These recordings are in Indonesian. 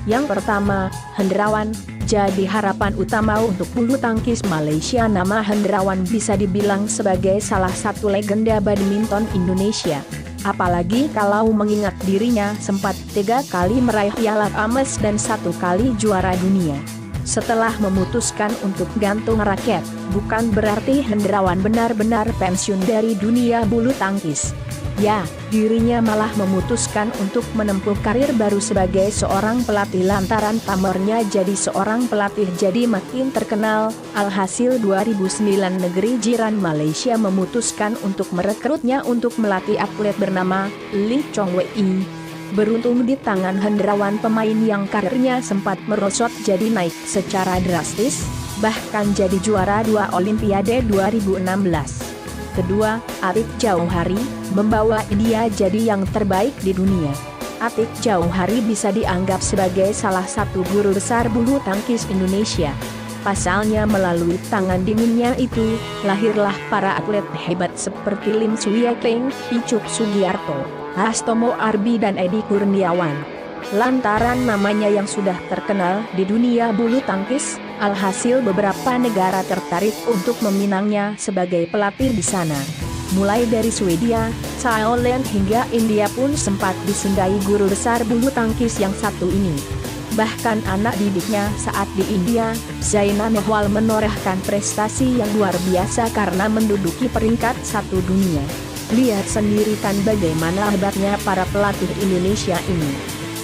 Yang pertama, Hendrawan. Jadi harapan utama untuk bulu tangkis Malaysia. Nama Hendrawan bisa dibilang sebagai salah satu legenda badminton Indonesia. Apalagi kalau mengingat dirinya sempat 3 kali meraih piala emas dan 1 kali juara dunia. Setelah memutuskan untuk gantung raket, bukan berarti Hendrawan benar-benar pensiun dari dunia bulu tangkis. Ya, dirinya malah memutuskan untuk menempuh karir baru sebagai seorang pelatih lantaran pamornya jadi seorang pelatih jadi makin terkenal. Alhasil 2009 negeri jiran Malaysia memutuskan untuk merekrutnya untuk melatih atlet bernama Lee Chong Wei. Beruntung di tangan Hendrawan, pemain yang karirnya sempat merosot jadi naik secara drastis, bahkan jadi juara 2 Olimpiade 2016. Kedua, Atik Jauhari, membawa India jadi yang terbaik di dunia. Atik Jauhari bisa dianggap sebagai salah satu guru besar bulu tangkis Indonesia. Pasalnya melalui tangan dinginnya itu, lahirlah para atlet hebat seperti Lim Swee King, Icuk Sugiarto, Hastomo Arbi dan Edi Kurniawan. Lantaran namanya yang sudah terkenal di dunia bulu tangkis, alhasil beberapa negara tertarik untuk meminangnya sebagai pelatih di sana. Mulai dari Swedia, Thailand hingga India pun sempat disundai guru besar bulu tangkis yang satu ini. Bahkan anak didiknya saat di India, Saina Nehwal, menorehkan prestasi yang luar biasa karena menduduki peringkat 1 dunia. Lihat sendiri kan bagaimana hebatnya para pelatih Indonesia ini.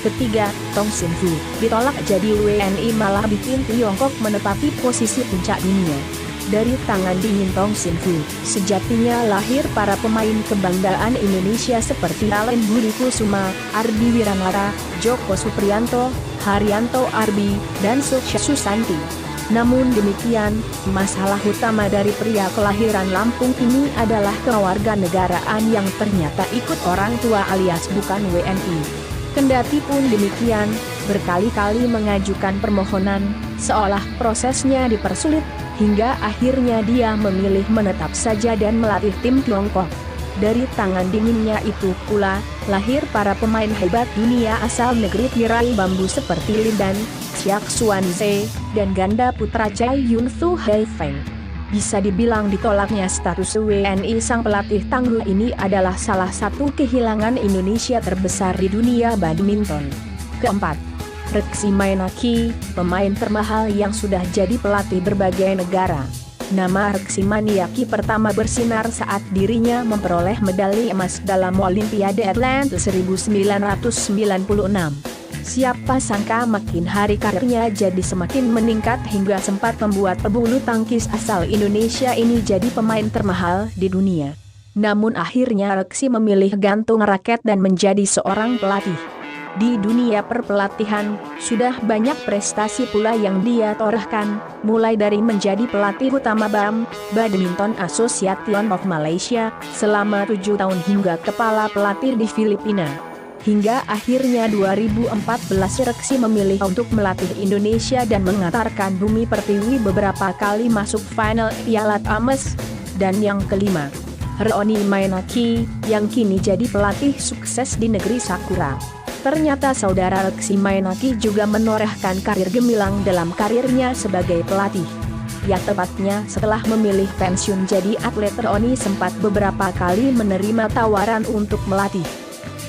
Ketiga, Tong Sin Fu, ditolak jadi WNI malah bikin Tiongkok menepati posisi puncak dunia. Dari tangan dingin Tong Sin Fu, sejatinya lahir para pemain kebanggaan Indonesia seperti Alen Budi Kusuma, Ardi Wiranata, Joko Supriyanto, Haryanto Arbi, dan Suksya Susanti. Namun demikian, masalah utama dari pria kelahiran Lampung ini adalah kewarganegaraan yang ternyata ikut orang tua alias bukan WNI. Kendati pun demikian, berkali-kali mengajukan permohonan, seolah prosesnya dipersulit, hingga akhirnya dia memilih menetap saja dan melatih tim Tiongkok. Dari tangan dinginnya itu pula, lahir para pemain hebat dunia asal negeri tirai bambu seperti Lin Dan, Chiak Suan Se, dan ganda putra Chai Yun Thu Hai Feng. Bisa dibilang ditolaknya status WNI sang pelatih tangguh ini adalah salah satu kehilangan Indonesia terbesar di dunia badminton. Keempat, Reksi Mainaki, pemain termahal yang sudah jadi pelatih berbagai negara. Nama Reksi Mainaki pertama bersinar saat dirinya memperoleh medali emas dalam Olimpiade Atlanta 1996. Siapa sangka makin hari karirnya jadi semakin meningkat hingga sempat membuat pebulu tangkis asal Indonesia ini jadi pemain termahal di dunia. Namun akhirnya Reksi memilih gantung raket dan menjadi seorang pelatih. Di dunia perpelatihan, sudah banyak prestasi pula yang dia torehkan, mulai dari menjadi pelatih utama BAM, Badminton Association of Malaysia, selama 7 tahun hingga kepala pelatih di Filipina. Hingga akhirnya 2014 Reksi memilih untuk melatih Indonesia dan mengantarkan Bumi Pertiwi beberapa kali masuk final Piala emas. Dan yang kelima, Roni Mainaki, yang kini jadi pelatih sukses di negeri Sakura. Ternyata saudara Reksi Mainaki juga menorehkan karir gemilang dalam karirnya sebagai pelatih. Ya tepatnya setelah memilih pensiun jadi atlet, Roni sempat beberapa kali menerima tawaran untuk melatih.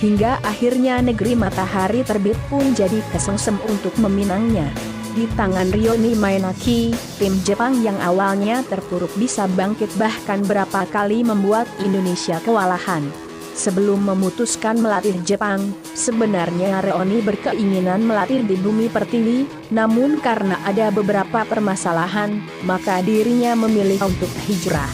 Hingga akhirnya negeri matahari terbit pun jadi kesengsem untuk meminangnya. Di tangan Roni Mainaki, tim Jepang yang awalnya terpuruk bisa bangkit bahkan berapa kali membuat Indonesia kewalahan. Sebelum memutuskan melatih Jepang, sebenarnya Roni berkeinginan melatih di Bumi Pertiwi, namun karena ada beberapa permasalahan, maka dirinya memilih untuk hijrah.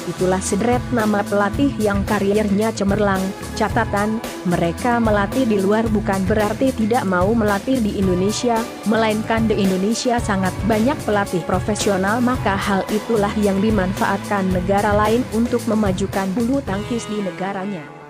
Itulah sederet nama pelatih yang karirnya cemerlang. Catatan, mereka melatih di luar bukan berarti tidak mau melatih di Indonesia, melainkan di Indonesia sangat banyak pelatih profesional, maka hal itulah yang dimanfaatkan negara lain untuk memajukan bulu tangkis di negaranya.